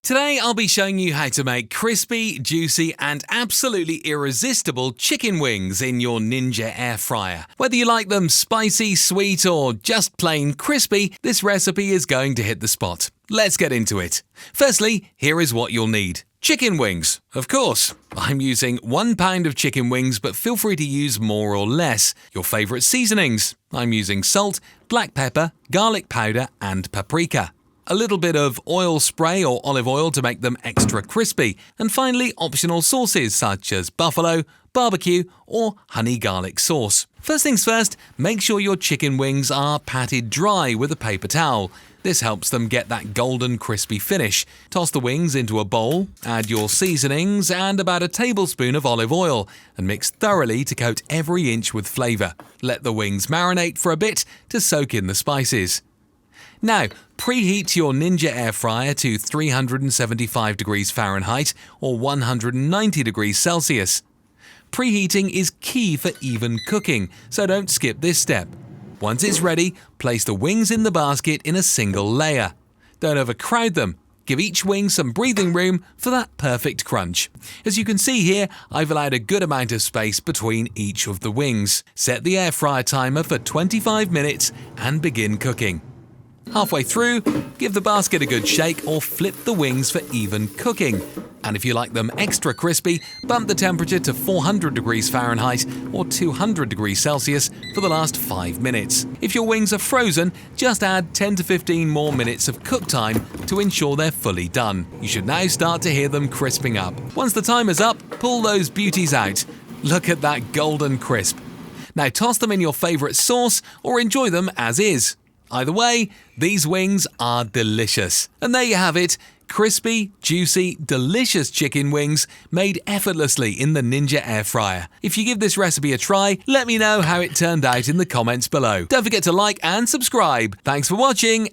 Today I'll be showing you how to make crispy, juicy and absolutely irresistible chicken wings in your Ninja air fryer. Whether you like them spicy, sweet or just plain crispy, this recipe is going to hit the spot. Let's get into it. Firstly, here is what you'll need. Chicken wings, of course. I'm using 1 pound of chicken wings, but feel free to use more or less. Your favourite seasonings. I'm using salt, black pepper, garlic powder and paprika. A little bit of oil spray or olive oil to make them extra crispy. And finally, optional sauces such as buffalo, barbecue or honey garlic sauce. First things first, make sure your chicken wings are patted dry with a paper towel. This helps them get that golden crispy finish. Toss the wings into a bowl, add your seasonings and about a tablespoon of olive oil and mix thoroughly to coat every inch with flavour. Let the wings marinate for a bit to soak in the spices. Now, preheat your Ninja air fryer to 375 degrees Fahrenheit or 190 degrees Celsius. Preheating is key for even cooking, so don't skip this step. Once it's ready, place the wings in the basket in a single layer. Don't overcrowd them. Give each wing some breathing room for that perfect crunch. As you can see here, I've allowed a good amount of space between each of the wings. Set the air fryer timer for 25 minutes and begin cooking. Halfway through, give the basket a good shake or flip the wings for even cooking. And if you like them extra crispy, bump the temperature to 400 degrees Fahrenheit or 200 degrees Celsius for the last 5 minutes. If your wings are frozen, just add 10 to 15 more minutes of cook time to ensure they're fully done. You should now start to hear them crisping up. Once the timer's up, pull those beauties out. Look at that golden crisp. Now toss them in your favourite sauce or enjoy them as is. Either way, these wings are delicious. And there you have it, crispy, juicy, delicious chicken wings made effortlessly in the Ninja air fryer. If you give this recipe a try, let me know how it turned out in the comments below. Don't forget to like and subscribe. Thanks for watching